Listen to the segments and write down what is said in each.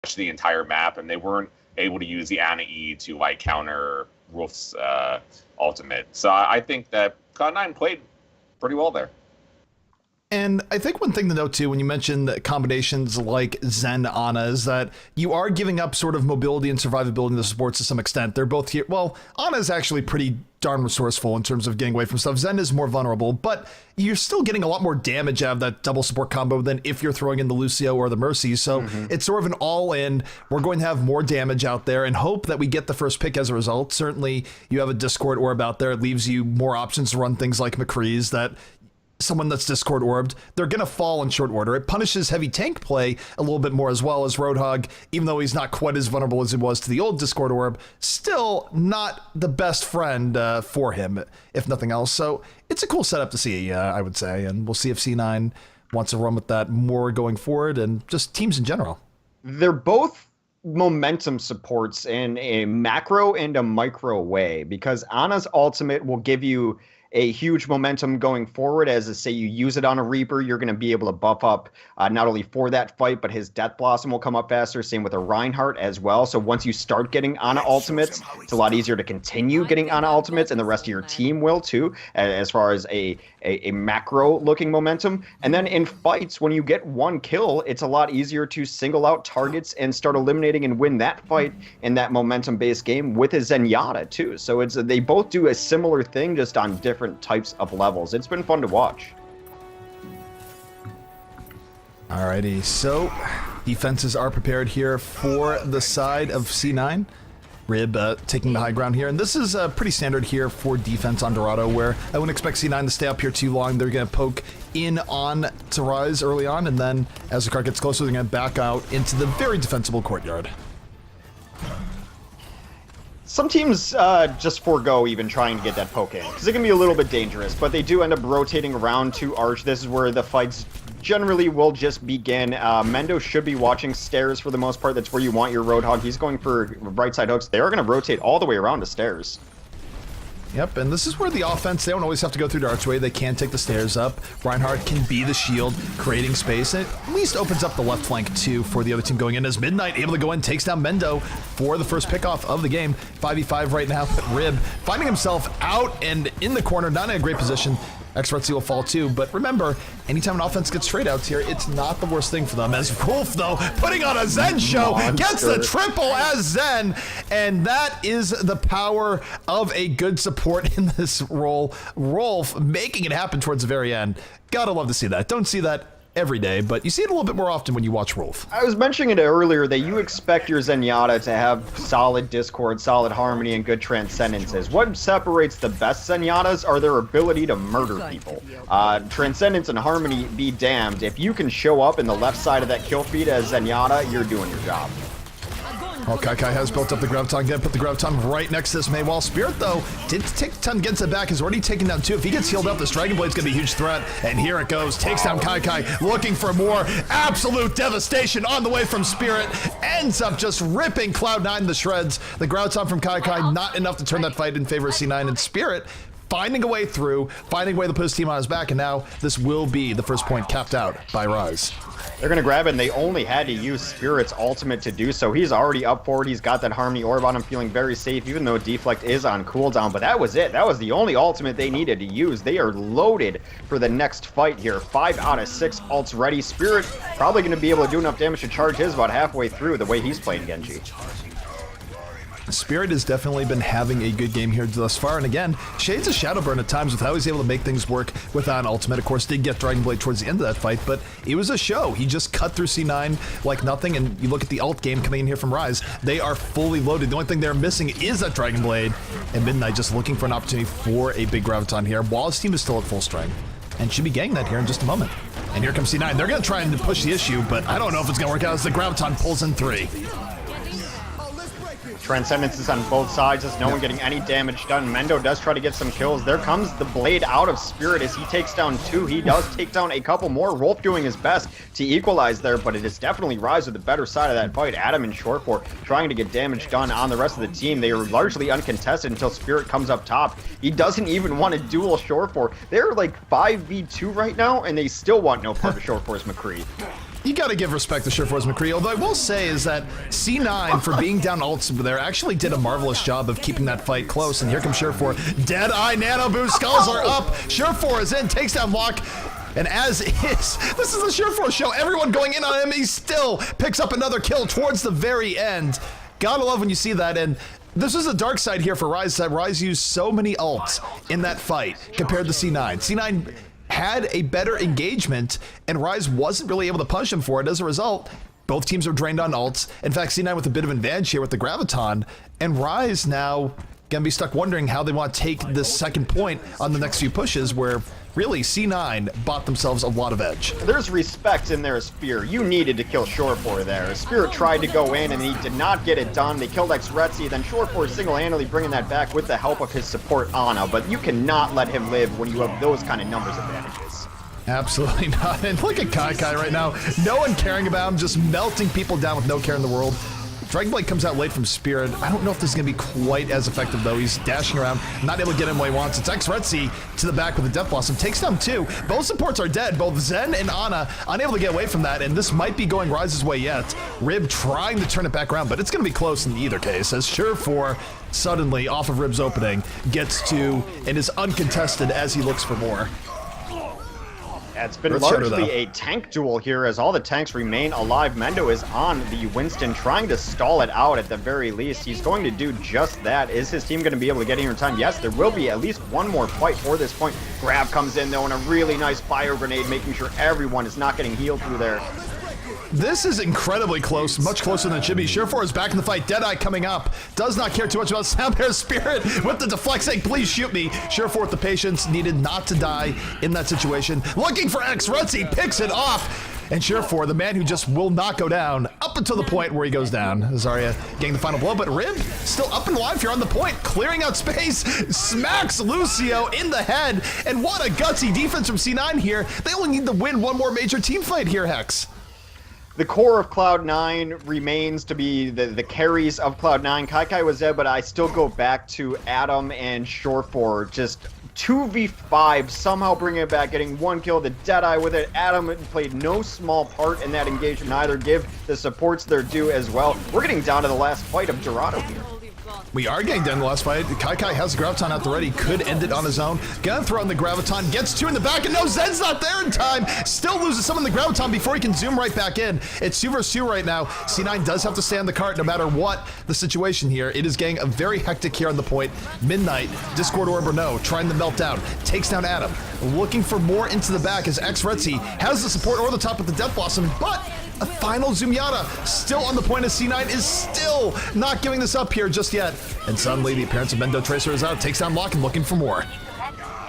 push the entire map, and they weren't able to use the Ana E to like counter Wolf's ultimate. So I think that Cloud9 played pretty well there. And I think one thing to note too, when you mention combinations like Zen Ana, is that you are giving up sort of mobility and survivability in the supports to some extent. They're both here. Well, Ana is actually pretty darn resourceful in terms of getting away from stuff. Zen is more vulnerable, but you're still getting a lot more damage out of that double support combo than if you're throwing in the Lucio or the Mercy. So it's sort of an all-in. We're going to have more damage out there and hope that we get the first pick as a result. Certainly, you have a Discord orb out there. It leaves you more options to run things like McCree's that someone that's Discord orbed, they're going to fall in short order. It punishes heavy tank play a little bit more as well as Roadhog, even though he's not quite as vulnerable as he was to the old Discord orb, still not the best friend for him, if nothing else. So it's a cool setup to see, I would say, and we'll see if C9 wants to run with that more going forward and just teams in general. They're both momentum supports in a macro and a micro way, because Ana's ultimate will give you a huge momentum going forward. As say you use it on a Reaper, you're going to be able to buff up not only for that fight, but his Death Blossom will come up faster. Same with a Reinhardt as well. So once you start getting Ana ultimates, it's a lot easier to continue getting Ana ultimates, and the rest of your team will too, as far as a macro looking momentum. And then in fights, when you get one kill, it's a lot easier to single out targets and start eliminating and win that fight in that momentum based game with a Zenyatta too. So it's they both do a similar thing, just on different types of levels. It's been fun to watch. Alrighty, so defenses are prepared here for the side of C9. Rib taking the high ground here, and this is pretty standard here for defense on Dorado, where I wouldn't expect C9 to stay up here too long. They're going to poke in on to Rise early on, and then as the card gets closer, they're going to back out into the very defensible courtyard. Some teams just forego even trying to get that poke in, because it can be a little bit dangerous, but they do end up rotating around to Arch. This is where the fights generally will just begin. Mendo should be watching stairs for the most part. That's where you want your Roadhog. He's going for right side hooks. They are going to rotate all the way around to stairs. Yep, and this is where the offense, they don't always have to go through the archway. They can take the stairs up. Reinhardt can be the shield, creating space, and it at least opens up the left flank, too, for the other team going in, as Midnight able to go in, takes down Mendo for the first pickoff of the game. 5v5 right now, but Rib finding himself out and in the corner, not in a great position. Expertcy will fall too, but remember, anytime an offense gets trade outs here, it's not the worst thing for them. As Wolf, though, putting on a Zen show, gets the triple as Zen, and that is the power of a good support in this role. Rolf making it happen towards the very end. Gotta love to see that. Don't see that every day, but you see it a little bit more often when you watch Rolf. I was mentioning it earlier that you expect your Zenyatta to have solid Discord, solid Harmony, and good Transcendences. What separates the best Zenyatas are their ability to murder people. Transcendence and Harmony be damned. If you can show up in the left side of that kill feed as Zenyatta, you're doing your job. Well, Kai has built up the Graviton, gonna put the Graviton right next to this Mei. While Spirit, though, did take the ton against it back, is already taken down two. If he gets healed up, this Dragon Blade's gonna be a huge threat. And here it goes, takes down Kai, looking for more. Absolute devastation on the way from Spirit. Ends up just ripping Cloud9 to shreds. The Graviton from Kai, not enough to turn that fight in favor of C9, and Spirit finding a way through, finding a way to put his team on his back, and now this will be the first point capped out by Rise. They're going to grab it, and they only had to use Spirit's ultimate to do so. He's already up forward. He's got that Harmony Orb on him, feeling very safe, even though Deflect is on cooldown. But that was it. That was the only ultimate they needed to use. They are loaded for the next fight here. 5 out of 6 ults ready. Spirit probably going to be able to do enough damage to charge his about halfway through the way he's playing Genji. Spirit has definitely been having a good game here thus far, and again, shades of Shadowburn at times with how he's able to make things work without an ultimate. Of course, did get Dragon Blade towards the end of that fight, but it was a show. He just cut through C9 like nothing, and you look at the ult game coming in here from Rise, they are fully loaded. The only thing they're missing is that Dragon Blade, and Midnight just looking for an opportunity for a big Graviton here, while his team is still at full strength, and should be getting that here in just a moment. And here comes C9. They're going to try and push the issue, but I don't know if it's going to work out as the Graviton pulls in 3. Transcendence is on both sides. There's no one getting any damage done. Mendo does try to get some kills. There comes the blade out of Spirit as he takes down 2. He does take down a couple more. Rolf doing his best to equalize there, but it is definitely Rise with the better side of that fight. Adam and Shortfort trying to get damage done on the rest of the team. They are largely uncontested until Spirit comes up top. He doesn't even want to duel Shortfort. They're like 5v2 right now, and they still want no part of Shortfort's McCree. You got to give respect to Sureforce McCree, although I will say is that C9, for being down ults there, actually did a marvelous job of keeping that fight close, and here comes Surefor. Deadeye Nano Boost, skulls are up, Surefor is in, takes down Lock, and as is, this is the Surefor show, everyone going in on him, he still picks up another kill towards the very end. Gotta love when you see that, and this is a dark side here for Rise, that Rise used so many ults in that fight compared to C9. C9 had a better engagement, and Rise wasn't really able to punish him for it. As a result, both teams are drained on ults. In fact, C9 with a bit of advantage here with the Graviton, and Rise now gonna be stuck wondering how they want to take this second point on the next few pushes, where really C9 bought themselves a lot of edge. There's respect in there, Spear. You needed to kill Surefor there. Spirit tried to go in and he did not get it done. They killed Xretzi, then Surefor single-handedly bringing that back with the help of his support Ana, but you cannot let him live when you have those kind of numbers advantages. Absolutely not. And look at Kai right now. No one caring about him, just melting people down with no care in the world. Dragonblade comes out late from Spirit. I don't know if this is going to be quite as effective, though. He's dashing around, not able to get him what he wants. It's Xretzi to the back with the Death Blossom. Takes down two. Both supports are dead. Both Zen and Ana unable to get away from that, and this might be going Rise's way yet. Rib trying to turn it back around, but it's going to be close in either case, as Surefor suddenly, off of Rib's opening, gets two and is uncontested as he looks for more. It's been largely a tank duel here as all the tanks remain alive. Mendo is on the Winston trying to stall it out at the very least. He's going to do just that. Is his team going to be able to get here in time? Yes, there will be at least one more fight for this point. Grab comes in though and a really nice fire grenade, making sure everyone is not getting healed through there. This is incredibly close, much closer than it should be. Surefor is back in the fight. Deadeye coming up. Does not care too much about Soundbear Spirit with the deflect saying, please shoot me. Surefor with the patience, needed not to die in that situation. Looking for Xretzi, picks it off. And Surefor, the man who just will not go down, up until the point where he goes down. Zarya getting the final blow, but Rib still up and alive here on the point, clearing out space, smacks Lucio in the head. And what a gutsy defense from C9 here. They only need to win one more major team fight here, Hex. The core of Cloud9 remains to be the carries of Cloud9. Kai was there, but I still go back to Adam and Surefor. Just 2v5, somehow bringing it back, getting one kill, the Deadeye with it. Adam played no small part in that engagement either. Give the supports their due as well. We're getting down to the last fight of Dorado here. We are getting down to the last fight. Kai has the Graviton out the ready. Could end it on his own. Gonna throw in the Graviton. Gets two in the back, and no, Zen's not there in time. Still loses some in the Graviton before he can zoom right back in. It's 2 versus 2 right now. C9 does have to stay on the cart no matter what the situation here. It is getting a very hectic here on the point. Midnight, Discord Orb or no, trying to melt down. Takes down Adam. Looking for more into the back as Xretzi has the support over the top with the Death Blossom, but a final Zoomyata still on the point as C9 is still not giving this up here just yet. And suddenly the appearance of Mendo Tracer is out, takes down Lock and looking for more.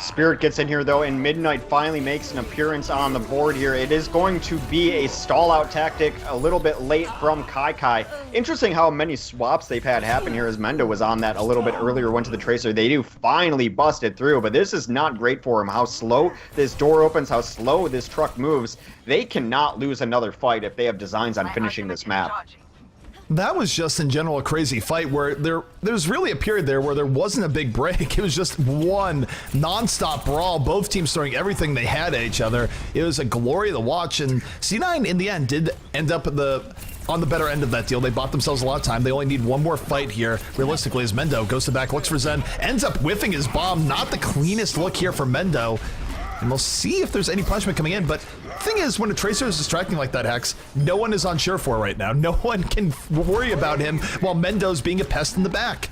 Spirit gets in here though, and Midnight finally makes an appearance on the board here. It is going to be a stall-out tactic a little bit late from Kai. Interesting how many swaps they've had happen here as Mendo was on that a little bit earlier, went to the Tracer. They do finally bust it through, but this is not great for him. How slow this door opens, how slow this truck moves. They cannot lose another fight if they have designs on finishing this map. That was just in general a crazy fight where there's really a period there where there wasn't a big break. It was just one non-stop brawl, both teams throwing everything they had at each other. It was a glory to watch, and C9 in the end did end up on the better end of that deal. They bought themselves a lot of time. They only need one more fight here, realistically, as Mendo goes to back, looks for Zen, ends up whiffing his bomb. Not the cleanest look here for Mendo. And we'll see if there's any punishment coming in, but the thing is, when a Tracer is distracting like that, Hex, no one is on Surefor right now. No one can worry about him while Mendo's being a pest in the back.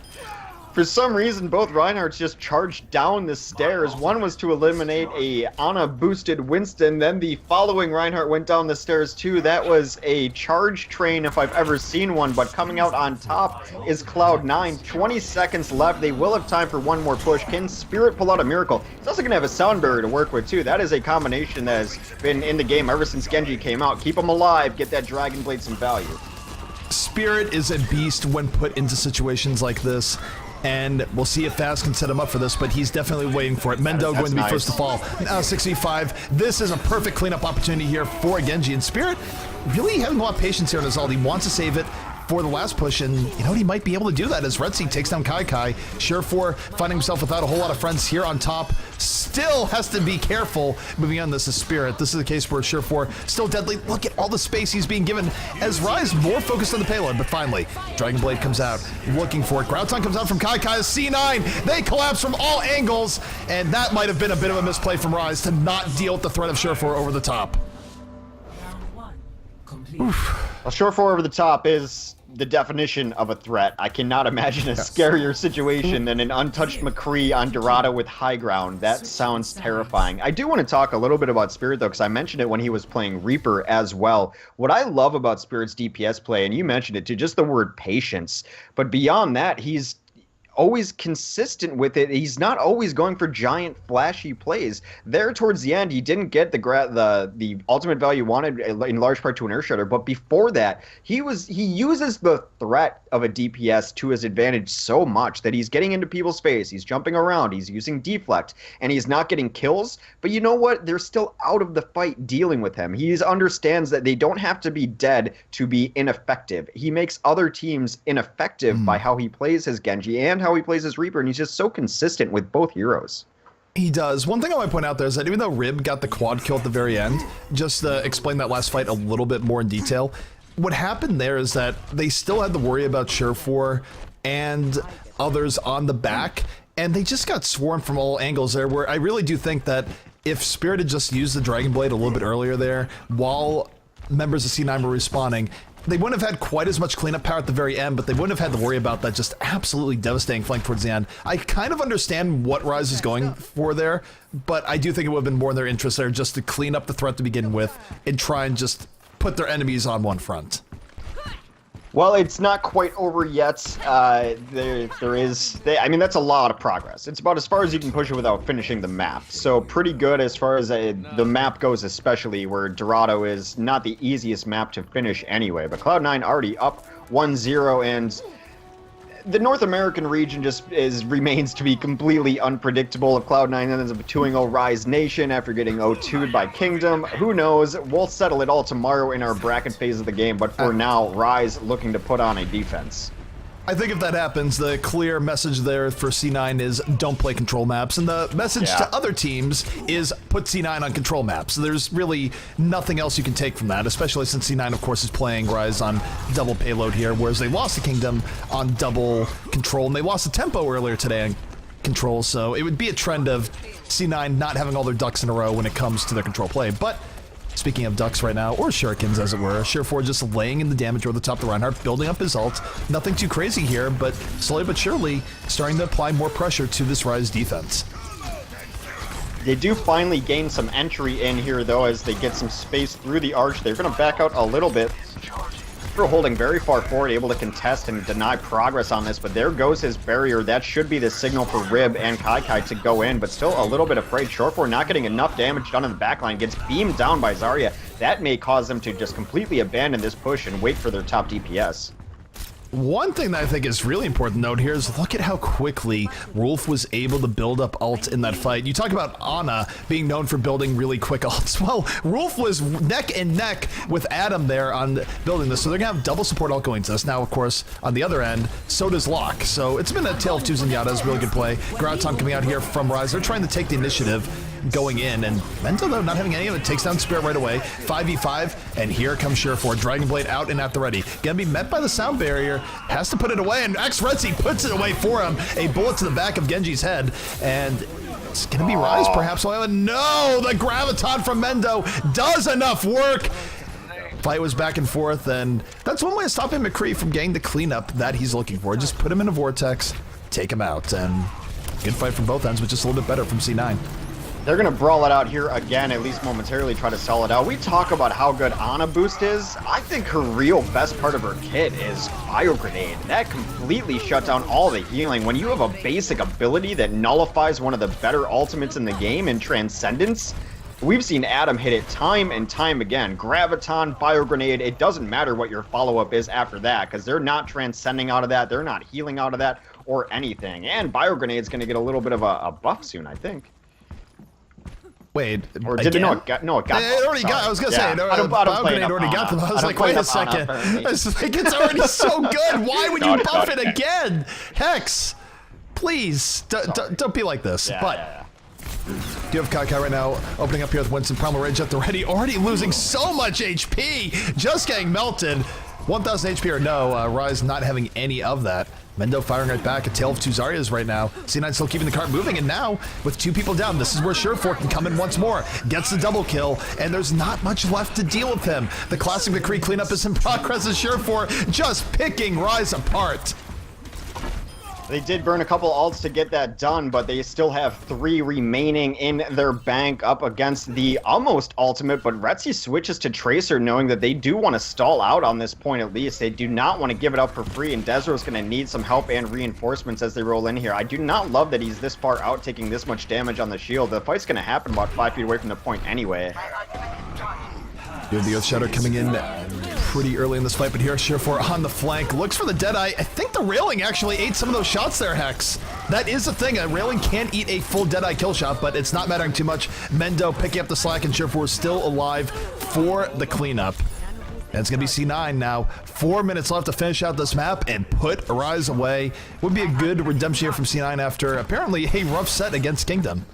For some reason, both Reinhardts just charged down the stairs. One was to eliminate a Ana-boosted Winston, then the following Reinhardt went down the stairs too. That was a charge train if I've ever seen one, but coming out on top is Cloud9. 20 seconds left. They will have time for one more push. Can Spirit pull out a miracle? He's also going to have a sound barrier to work with too. That is a combination that has been in the game ever since Genji came out. Keep him alive, get that Dragon Blade some value. Spirit is a beast when put into situations like this. And we'll see if Faz can set him up for this, but he's definitely waiting for it. Mendo going to be first to fall. Now 6v5. This is a perfect cleanup opportunity here for Genji. And Spirit really having a lot of patience here on his ult. He wants to save it for the last push, and you know he might be able to do that as Retzi takes down Kai. Surefour finding himself without a whole lot of friends here on top. Still has to be careful moving on. This is Spirit. This is a case where Surefour still deadly. Look at all the space he's being given as Rise more focused on the payload, but finally Dragon Blade comes out looking for it. Graviton comes out from Kai as C9. They collapse from all angles, and that might have been a bit of a misplay from Rise to not deal with the threat of Surefour over the top. Well, Surefour over the top is the definition of a threat. I cannot imagine a scarier situation than an untouched McCree on Dorado with high ground. That sounds terrifying. I do want to talk a little bit about Spirit, though, because I mentioned it when he was playing Reaper as well. What I love about Spirit's DPS play, and you mentioned it too, just the word patience. But beyond that, he's always consistent with it. He's not always going for giant flashy plays. There towards the end, he didn't get the ultimate value wanted in large part to an Earth Shredder, but before that, he uses the threat of a DPS to his advantage so much that he's getting into people's space, he's jumping around, he's using deflect, and he's not getting kills. But you know what? They're still out of the fight dealing with him. He understands that they don't have to be dead to be ineffective. He makes other teams ineffective by how he plays his Genji and how he plays his Reaper, and he's just so consistent with both heroes. He does. One thing I want to point out there is that even though Rib got the quad kill at the very end, just to explain that last fight a little bit more in detail, what happened there is that they still had to worry about Surefour and others on the back, and they just got swarmed from all angles there, where I really do think that if Spirit had just used the Dragon Blade a little bit earlier there, while members of C9 were respawning, they wouldn't have had quite as much cleanup power at the very end, but they wouldn't have had to worry about that just absolutely devastating flank towards the end. I kind of understand what Rise is going for there, but I do think it would have been more in their interest there just to clean up the threat to begin with and try and just put their enemies on one front. Well, it's not quite over yet. I mean, that's a lot of progress. It's about as far as you can push it without finishing the map. So pretty good as far as the map goes, especially where Dorado is not the easiest map to finish anyway. But Cloud9 already up 1-0, and the North American region just remains to be completely unpredictable. If Cloud9 ends up 2-0 Rise Nation after getting 0-2'd by Kingdom, who knows? We'll settle it all tomorrow in our bracket phase of the game, but for now, Rise looking to put on a defense. I think if that happens, the clear message there for C9 is don't play control maps, and the message to other teams is put C9 on control maps. There's really nothing else you can take from that, especially since C9, of course, is playing Rise on double payload here, whereas they lost the Kingdom on double control, and they lost the tempo earlier today on control, so it would be a trend of C9 not having all their ducks in a row when it comes to their control play. But speaking of ducks right now, or shurikens as it were, Surefour just laying in the damage over the top of the Reinhardt, building up his ult. Nothing too crazy here, but slowly but surely starting to apply more pressure to this Rise defense. They do finally gain some entry in here, though, as they get some space through the arch. They're going to back out a little bit. They're holding very far forward, able to contest and deny progress on this, but there goes his barrier. That should be the signal for Rib and Kai to go in, but still a little bit afraid. Surefour not getting enough damage done in the backline, gets beamed down by Zarya. That may cause them to just completely abandon this push and wait for their top DPS. One thing that I think is really important to note here is look at how quickly Rolf was able to build up ult in that fight. You talk about Ana being known for building really quick ults. Well, Rolf was neck and neck with Adam there on building this, so they're going to have double support ult going to this. Now, of course, on the other end, so does Locke. So it's been a tale of two Zenyatta's, really good play. Graviton coming out here from Rise. They're trying to take the initiative going in, and Mento, though, not having any of it, takes down Spirit right away. 5v5, and here comes Surefour. Dragon Blade out and at the ready. Gonna be met by the sound barrier, has to put it away, and X-Retzi puts it away for him. A bullet to the back of Genji's head, and it's gonna be Rise, perhaps. Oh, no, the Graviton from Mendo does enough work. Fight was back and forth, and that's one way of stopping McCree from getting the cleanup that he's looking for. Just put him in a vortex, take him out, and good fight from both ends, but just a little bit better from C9. They're going to brawl it out here again, at least momentarily try to sell it out. We talk about how good Ana boost is. I think her real best part of her kit is Fire Grenade. That completely shut down all the healing. When you have a basic ability that nullifies one of the better ultimates in the game in Transcendence, we've seen Adam hit it time and time again. Graviton, Fire Grenade, it doesn't matter what your follow-up is after that, because they're not transcending out of that, they're not healing out of that, or anything. And Fire Grenade's going to get a little bit of a buff soon, I think. Wait, or did it? No, it got. It already got. I was gonna say, I don't play Biogrenade already got them. I was like, wait a second. It's like it's already so good. Why would you buff it again? Hex, please don't be like this. But do you have Kakai right now opening up here with Winston Primal Rage at the ready, already losing so much HP, just getting melted. 1,000 HP or no, Rise not having any of that. Mendo firing right back, a Tale of Two Zaryas right now. C9 still keeping the cart moving, and now, with 2 people down, this is where Surefour can come in once more. Gets the double kill, and there's not much left to deal with him. The classic McCree cleanup is in progress as Surefour just picking Rise apart. They did burn a couple ults to get that done, but they still have 3 remaining in their bank up against the almost ultimate, but Retzi switches to Tracer knowing that they do want to stall out on this point at least. They do not want to give it up for free, and Desro's going to need some help and reinforcements as they roll in here. I do not love that he's this far out taking this much damage on the shield. The fight's going to happen about 5 feet away from the point anyway. Dude, the Earthshatter coming in pretty early in this fight, but here Surefour on the flank looks for the Deadeye. I think the railing actually ate some of those shots there, Hex. That is the thing, a railing can eat a full Deadeye kill shot, but it's not mattering too much. Mendo picking up the slack, and Surefour is still alive for the cleanup. And it's gonna be C9 now. 4 minutes left to finish out this map and put Arise away. Would be a good redemption here from C9 after apparently a rough set against Kingdom.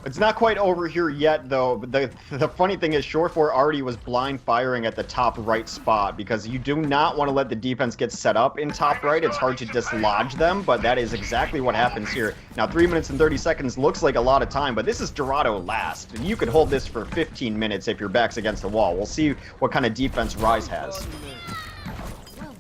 It's not quite over here yet, though. But the funny thing is, Surefour already was blind firing at the top right spot because you do not want to let the defense get set up in top right. It's hard to dislodge them, but that is exactly what happens here. Now, 3 minutes and 30 seconds looks like a lot of time, but this is Dorado last. You could hold this for 15 minutes if your back's against the wall. We'll see what kind of defense Rise has.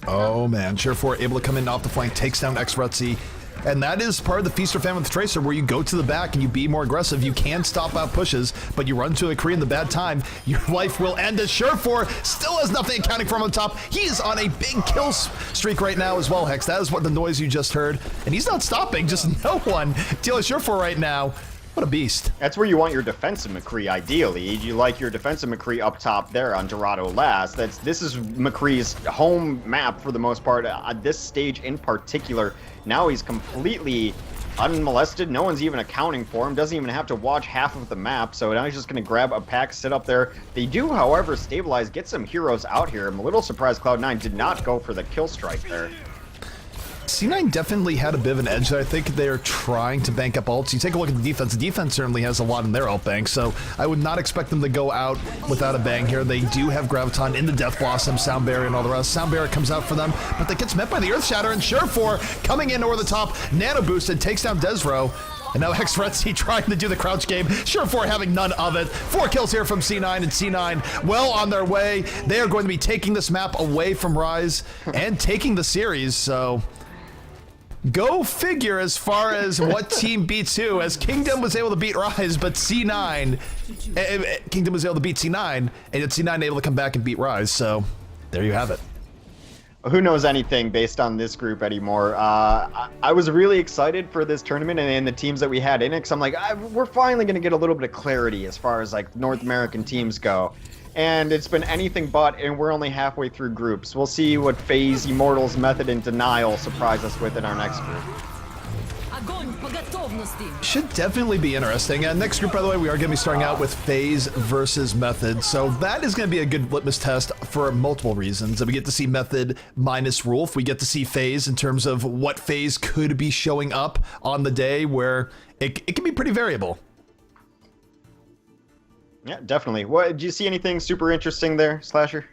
Oh, man. Surefour able to come in off the flank, takes down Retzi. And that is part of the Feast or Famine with Tracer, where you go to the back and you be more aggressive. You can stop out pushes, but you run to a Korean the bad time, your life will end. As Surefour still has nothing accounting for him on top. He is on a big kill streak right now as well, Hex. That is what the noise you just heard. And he's not stopping, just no one dealing with Surefour right now. What a beast. That's where you want your defensive McCree, ideally. You like your defensive McCree up top there on Dorado last. This is McCree's home map for the most part. At this stage in particular, now he's completely unmolested. No one's even accounting for him. Doesn't even have to watch half of the map. So now he's just going to grab a pack, sit up there. They do, however, stabilize, get some heroes out here. I'm a little surprised Cloud9 did not go for the kill strike there. C9 definitely had a bit of an edge that I think they're trying to bank up ults. You take a look at the defense. The defense certainly has a lot in their ult bank, so I would not expect them to go out without a bang here. They do have Graviton in the Death Blossom, Sound Barrier, and all the rest. Sound Barrier comes out for them, but that gets met by the Earthshatter, and Surefour coming in over the top, nano boosted, takes down Desro. And now Retzi trying to do the crouch game. Surefour having none of it. 4 kills here from C9, and C9 well on their way. They are going to be taking this map away from Rise and taking the series, so go figure as far as what team beats who, as Kingdom was able to beat Rise, but C9, Kingdom was able to beat C9, and yet C9 able to come back and beat Rise, so there you have it. Who knows anything based on this group anymore? I was really excited for this tournament and the teams that we had in it, because I'm like, we're finally going to get a little bit of clarity as far as like North American teams go. And it's been anything but, and we're only halfway through groups. We'll see what FaZe, Immortals, Method, and Denial surprise us with in our next group. Should definitely be interesting. Next group, by the way, we are going to be starting out with FaZe versus Method. So that is going to be a good litmus test for multiple reasons. We get to see Method minus Rolf. We get to see FaZe in terms of what FaZe could be showing up on the day, where it can be pretty variable. Yeah, definitely. What, do you see anything super interesting there, Slasher?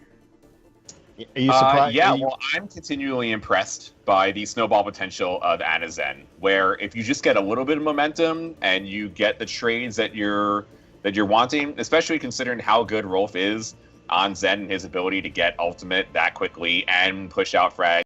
Are you surprised? Yeah, well, I'm continually impressed by the snowball potential of Ana Zen, where if you just get a little bit of momentum and you get the trades that you're wanting, especially considering how good Rolf is on Zen and his ability to get ultimate that quickly and push out frag